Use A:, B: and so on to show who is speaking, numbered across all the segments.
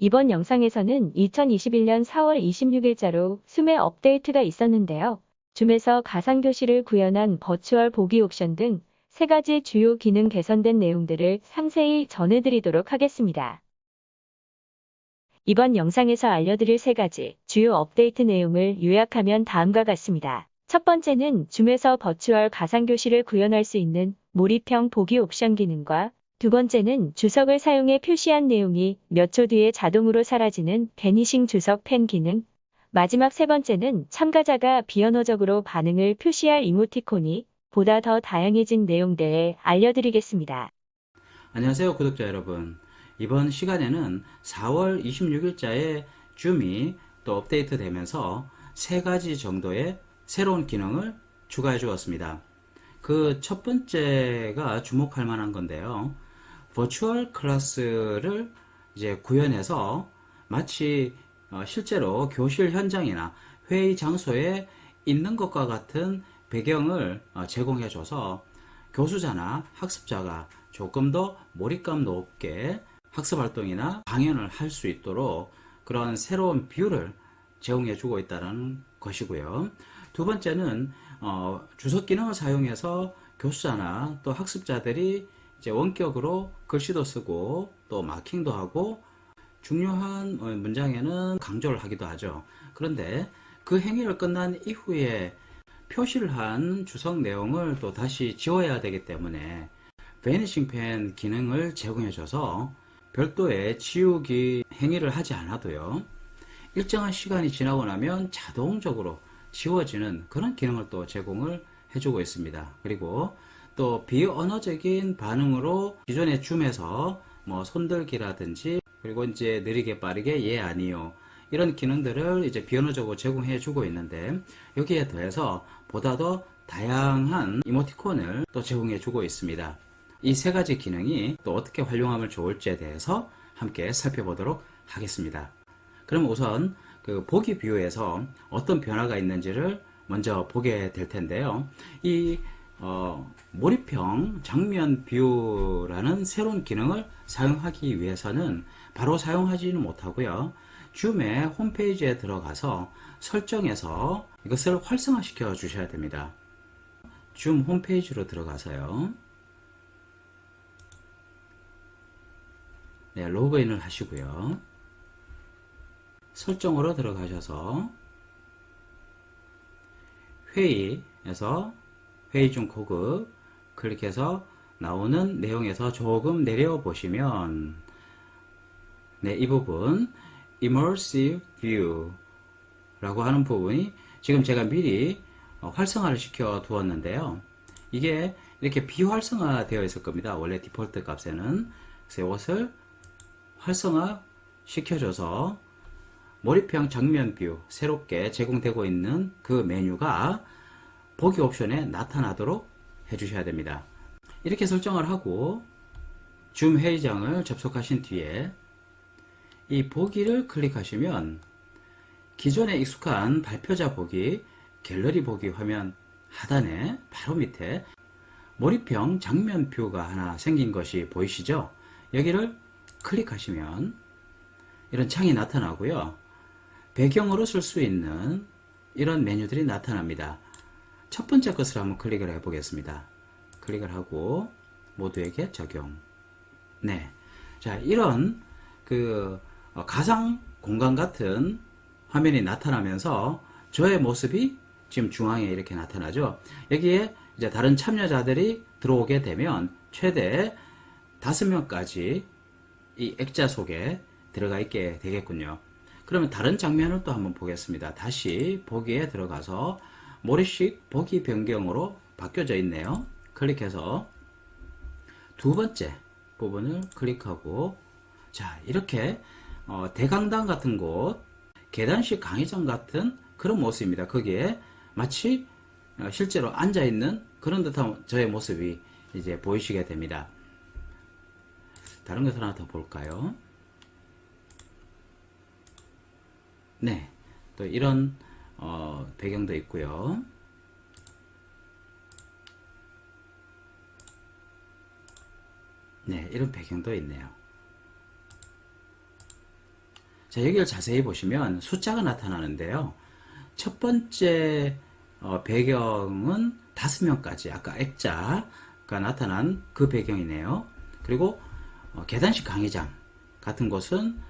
A: 이번 영상에서는 2021년 4월 26일자로 줌의 업데이트가 있었는데요. 줌에서 가상교실을 구현한 버추얼 보기 옵션 등 3가지 주요 기능 개선된 내용들을 상세히 전해드리도록 하겠습니다. 이번 영상에서 알려드릴 3가지 주요 업데이트 내용을 요약하면 다음과 같습니다. 첫 번째는 줌에서 버추얼 가상교실을 구현할 수 있는 몰입형 보기 옵션 기능과 두 번째는 주석을 사용해 표시한 내용이 몇 초 뒤에 자동으로 사라지는 베니싱 주석 펜 기능, 마지막 세 번째는 참가자가 비언어적으로 반응을 표시할 이모티콘이 보다 더 다양해진 내용들을 알려드리겠습니다.
B: 안녕하세요, 구독자 여러분. 이번 시간에는 4월 26일자에 줌이 또 업데이트 되면서 3가지 정도의 새로운 기능을 추가해 주었습니다. 그 첫 번째가 주목할 만한 건데요. 버추얼 클래스를 이제 구현해서 마치 실제로 교실 현장이나 회의 장소에 있는 것과 같은 배경을 제공해줘서 교수자나 학습자가 조금 더 몰입감 높게 학습 활동이나 강연을 할 수 있도록 그런 새로운 뷰를 제공해주고 있다는 것이고요. 두 번째는 주석 기능을 사용해서 교수자나 또 학습자들이 이제 원격으로 글씨도 쓰고 또 마킹도 하고 중요한 문장에는 강조를 하기도 하죠. 그런데 그 행위를 끝난 이후에 표시를 한 주석 내용을 또 다시 지워야 되기 때문에 베니싱 펜 기능을 제공해줘서 별도의 지우기 행위를 하지 않아도요, 일정한 시간이 지나고 나면 자동적으로 지워지는 그런 기능을 또 제공을 해주고 있습니다. 그리고 또 비언어적인 반응으로 기존의 줌에서 뭐 손들기라든지 그리고 이제 느리게 빠르게 예 아니요 이런 기능들을 이제 비언어적으로 제공해 주고 있는데, 여기에 더해서 보다 더 다양한 이모티콘을 또 제공해 주고 있습니다. 이 3가지 기능이 또 어떻게 활용하면 좋을지에 대해서 함께 살펴보도록 하겠습니다. 그럼 우선 그 보기 뷰에서 어떤 변화가 있는지를 먼저 보게 될 텐데요. 이 몰입형 장면 뷰라는 새로운 기능을 사용하기 위해서는 바로 사용하지는 못하고요. 줌의 홈페이지에 들어가서 설정해서 이것을 활성화시켜 주셔야 됩니다. 줌 홈페이지로 들어가서요. 네, 로그인을 하시고요. 설정으로 들어가셔서 회의에서 회의 중 고급 클릭해서 나오는 내용에서 조금 내려 보시면, 네, 이 부분 Immersive View 라고 하는 부분이 지금 제가 미리 활성화를 시켜 두었는데요. 이게 이렇게 비활성화 되어 있을 겁니다. 원래 디폴트 값에는. 그래서 이것을 활성화 시켜줘서 몰입형 장면 뷰 새롭게 제공되고 있는 그 메뉴가 보기 옵션에 나타나도록 해주셔야 됩니다. 이렇게 설정을 하고 줌 회의장을 접속하신 뒤에 이 보기를 클릭하시면 기존에 익숙한 발표자 보기, 갤러리 보기 화면 하단에 바로 밑에 몰입형 장면 뷰가 하나 생긴 것이 보이시죠? 여기를 클릭하시면 이런 창이 나타나고요. 배경으로 쓸 수 있는 이런 메뉴들이 나타납니다. 첫 번째 것을 한번 클릭을 해 보겠습니다. 클릭을 하고 모두에게 적용. 네. 자, 이런 그 가상 공간 같은 화면이 나타나면서 저의 모습이 지금 중앙에 이렇게 나타나죠. 여기에 이제 다른 참여자들이 들어오게 되면 최대 5명까지 이 액자 속에 들어가 있게 되겠군요. 그러면 다른 장면을 또 한번 보겠습니다. 다시 보기에 들어가서 몰입식 보기 변경으로 바뀌어져 있네요. 클릭해서 두 번째 부분을 클릭하고, 자, 이렇게 대강당 같은 곳, 계단식 강의장 같은 그런 모습입니다. 거기에 마치 실제로 앉아있는 그런 듯한 저의 모습이 이제 보이시게 됩니다. 다른 것을 하나 더 볼까요? 네, 또 이런 배경도 있고요. 네, 이런 배경도 있네요. 자, 여기를 자세히 보시면 숫자가 나타나는데요. 첫 번째 배경은 5명까지, 아까 액자가 나타난 그 배경이네요. 그리고 계단식 강의장 같은 곳은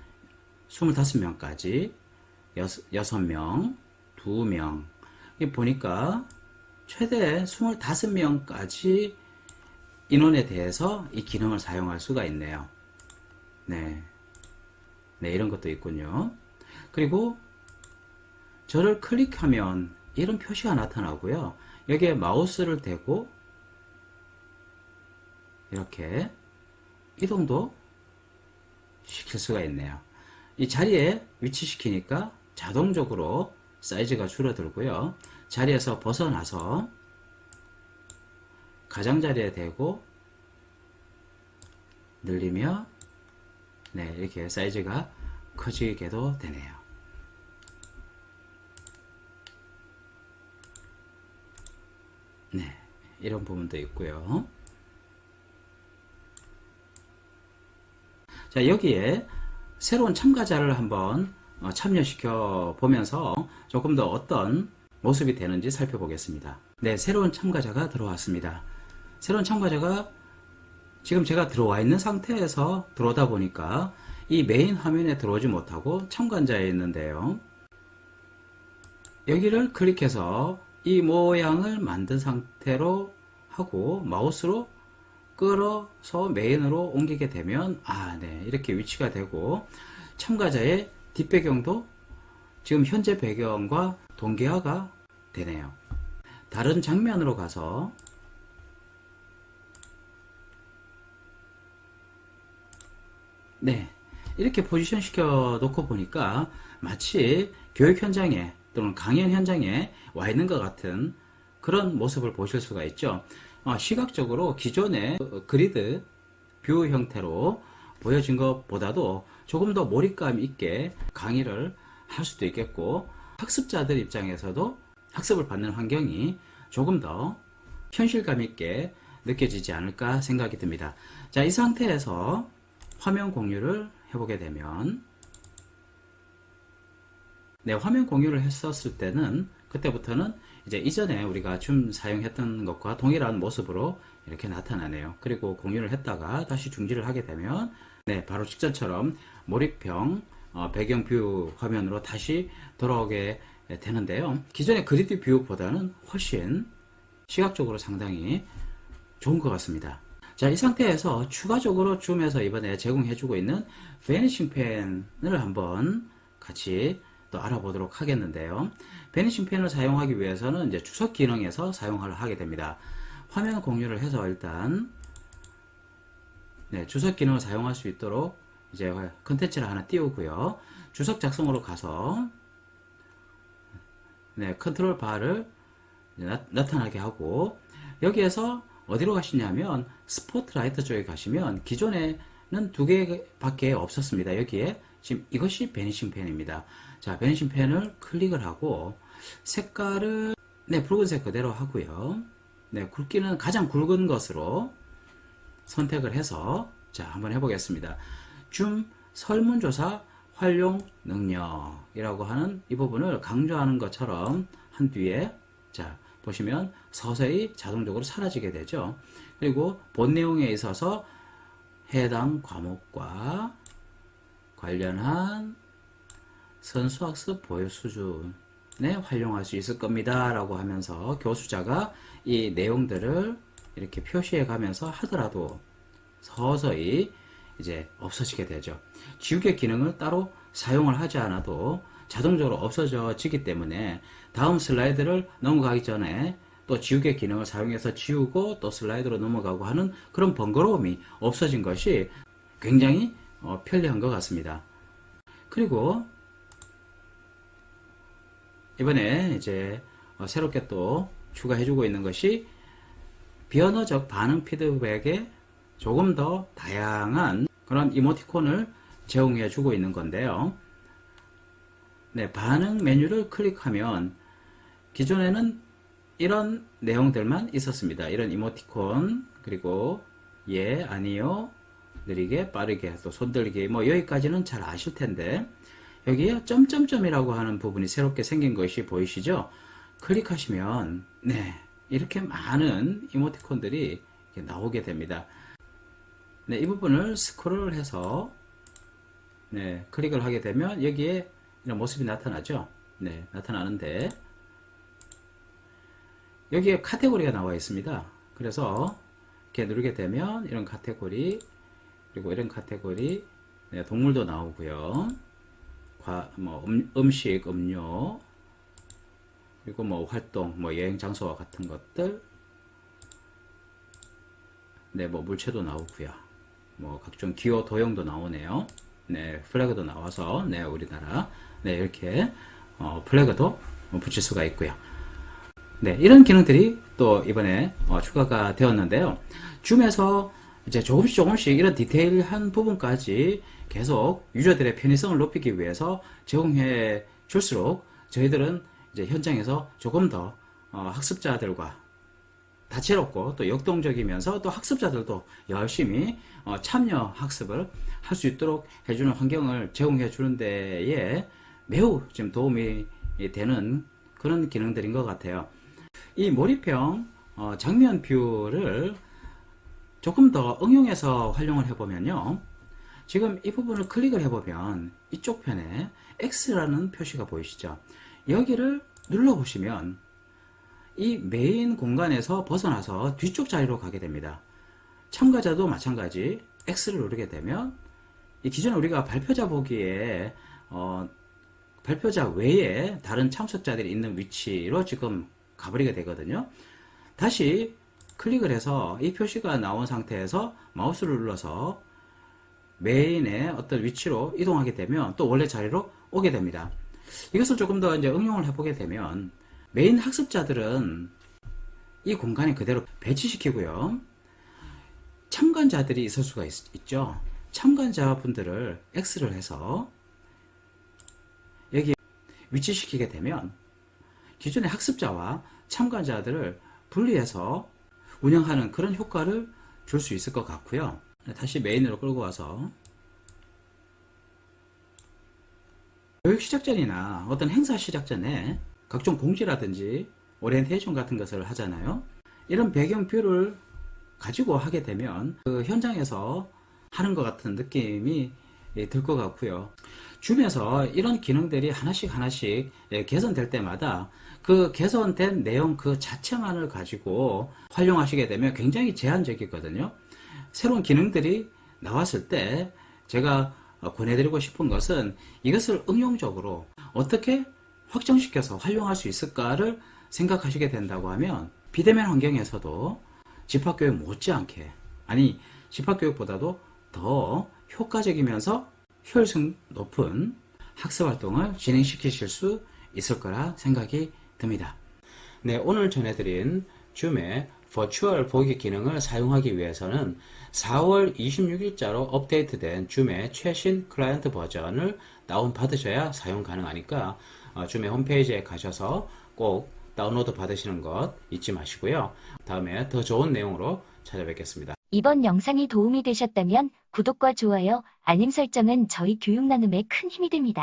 B: 25명까지, 6명, 2명. 보니까 최대 25명까지 인원에 대해서 이 기능을 사용할 수가 있네요. 네. 네, 이런 것도 있군요. 그리고 저를 클릭하면 이런 표시가 나타나고요. 여기에 마우스를 대고 이렇게 이동도 시킬 수가 있네요. 이 자리에 위치시키니까 자동적으로 사이즈가 줄어들고요. 자리에서 벗어나서 가장자리에 대고 늘리며 네, 이렇게 사이즈가 커지게도 되네요. 네, 이런 부분도 있고요. 자, 여기에 새로운 참가자를 한번 참여시켜 보면서 조금 더 어떤 모습이 되는지 살펴보겠습니다. 네, 새로운 참가자가 들어왔습니다. 새로운 참가자가 지금 제가 들어와 있는 상태에서 들어오다 보니까 이 메인 화면에 들어오지 못하고 참관자에 있는데요. 여기를 클릭해서 이 모양을 만든 상태로 하고 마우스로 끌어서 메인으로 옮기게 되면 네, 이렇게 위치가 되고 참가자의 뒷배경도 지금 현재 배경과 동기화가 되네요. 다른 장면으로 가서 네, 이렇게 포지션 시켜 놓고 보니까 마치 교육 현장에 또는 강연 현장에 와 있는 것 같은 그런 모습을 보실 수가 있죠. 시각적으로 기존의 그리드 뷰 형태로 보여진 것보다도 조금 더 몰입감 있게 강의를 할 수도 있겠고 학습자들 입장에서도 학습을 받는 환경이 조금 더 현실감 있게 느껴지지 않을까 생각이 듭니다. 자, 이 상태에서 화면 공유를 해보게 되면 네, 화면 공유를 했었을 때는 그때부터는 이제 이전에 우리가 줌 사용했던 것과 동일한 모습으로 이렇게 나타나네요. 그리고 공유를 했다가 다시 중지를 하게 되면 네, 바로 직전처럼 몰입형 배경 뷰 화면으로 다시 돌아오게 되는데요. 기존의 그리드 뷰보다는 훨씬 시각적으로 상당히 좋은 것 같습니다. 자, 이 상태에서 추가적으로 줌에서 이번에 제공해주고 있는 베니싱 펜을 한번 같이 또 알아보도록 하겠는데요. 베니싱 펜을 사용하기 위해서는 이제 주석 기능에서 사용을 하게 됩니다. 화면 공유를 해서 일단 네, 주석 기능을 사용할 수 있도록 이제 컨텐츠를 하나 띄우고요. 주석 작성으로 가서 네, 컨트롤 바를 나타나게 하고 여기에서 어디로 가시냐면 스포트라이트 쪽에 가시면 기존에는 2개밖에 없었습니다. 여기에 지금 이것이 베니싱 펜입니다. 자, 베니싱 펜을 클릭을 하고 색깔을 네, 붉은색 그대로 하고요. 네, 굵기는 가장 굵은 것으로 선택을 해서 자, 한번 해보겠습니다. 줌 설문조사 활용 능력이라고 하는 이 부분을 강조하는 것처럼 한 뒤에 자, 보시면 서서히 자동적으로 사라지게 되죠. 그리고 본 내용에 있어서 해당 과목과 관련한 선수학습 보유 수준에 활용할 수 있을 겁니다 라고 하면서 교수자가 이 내용들을 이렇게 표시해 가면서 하더라도 서서히 이제 없어지게 되죠. 지우개 기능을 따로 사용을 하지 않아도 자동적으로 없어지기 때문에 다음 슬라이드를 넘어가기 전에 또 지우개 기능을 사용해서 지우고 또 슬라이드로 넘어가고 하는 그런 번거로움이 없어진 것이 굉장히 편리한 것 같습니다. 그리고 이번에 이제 새롭게 또 추가해주고 있는 것이 비언어적 반응 피드백에 조금 더 다양한 그런 이모티콘을 제공해주고 있는 건데요. 네, 반응 메뉴를 클릭하면 기존에는 이런 내용들만 있었습니다. 이런 이모티콘, 그리고 예, 아니요, 느리게, 빠르게, 또 손들기, 뭐 여기까지는 잘 아실 텐데 여기에 점점점이라고 하는 부분이 새롭게 생긴 것이 보이시죠? 클릭하시면 네, 이렇게 많은 이모티콘들이 이렇게 나오게 됩니다. 네, 이 부분을 스크롤을 해서 네, 클릭을 하게 되면 여기에 이런 모습이 나타나죠. 네, 나타나는데 여기에 카테고리가 나와 있습니다. 그래서 이렇게 누르게 되면 이런 카테고리, 그리고 이런 카테고리, 네, 동물도 나오고요. 음식, 음료, 그리고 뭐 활동, 뭐 여행 장소와 같은 것들, 네, 뭐 물체도 나오고요. 뭐 각종 기호 도형도 나오네요. 네, 플래그도 나와서 네, 우리나라 네, 이렇게 플래그도 붙일 수가 있고요. 네, 이런 기능들이 또 이번에 추가가 되었는데요. 줌에서 이제 조금씩 이런 디테일한 부분까지 계속 유저들의 편의성을 높이기 위해서 제공해 줄수록 저희들은 이제 현장에서 조금 더 학습자들과 다채롭고 또 역동적이면서 또 학습자들도 열심히 참여 학습을 할 수 있도록 해주는 환경을 제공해 주는 데에 매우 지금 도움이 되는 그런 기능들인 것 같아요. 이 몰입형 장면 뷰를 조금 더 응용해서 활용을 해보면요. 지금 이 부분을 클릭을 해보면 이쪽 편에 X라는 표시가 보이시죠? 여기를 눌러보시면 이 메인 공간에서 벗어나서 뒤쪽 자리로 가게 됩니다. 참가자도 마찬가지 X를 누르게 되면 이 기존에 우리가 발표자 보기에 발표자 외에 다른 참석자들이 있는 위치로 지금 가버리게 되거든요. 다시 클릭을 해서 이 표시가 나온 상태에서 마우스를 눌러서 메인의 어떤 위치로 이동하게 되면 또 원래 자리로 오게 됩니다. 이것을 조금 더 이제 응용을 해보게 되면 메인 학습자들은 이 공간에 그대로 배치시키고요. 참관자들이 있을 수가 있죠. 참관자분들을 X를 해서 여기 위치시키게 되면 기존의 학습자와 참관자들을 분리해서 운영하는 그런 효과를 줄 수 있을 것 같고요. 다시 메인으로 끌고 와서 교육 시작 전이나 어떤 행사 시작 전에 각종 공지라든지 오리엔테이션 같은 것을 하잖아요. 이런 배경 뷰를 가지고 하게 되면 그 현장에서 하는 것 같은 느낌이 들 것 같고요. 줌에서 이런 기능들이 하나씩 개선될 때마다 그 개선된 내용 그 자체만을 가지고 활용하시게 되면 굉장히 제한적이거든요. 새로운 기능들이 나왔을 때 제가 권해드리고 싶은 것은 이것을 응용적으로 어떻게 확장시켜서 활용할 수 있을까를 생각하시게 된다고 하면 비대면 환경에서도 집합교육 못지않게, 아니 집합교육보다도 더 효과적이면서 효율성 높은 학습활동을 진행시키실 수 있을 거라 생각이 듭니다. 네, 오늘 전해드린 줌의 버추얼 보기 기능을 사용하기 위해서는 4월 26일자로 업데이트된 줌의 최신 클라이언트 버전을 다운받으셔야 사용 가능하니까 줌의 홈페이지에 가셔서 꼭 다운로드 받으시는 것 잊지 마시고요. 다음에 더 좋은 내용으로 찾아뵙겠습니다.
C: 이번 영상이 도움이 되셨다면 구독과 좋아요, 알림 설정은 저희 교육 나눔에 큰 힘이 됩니다.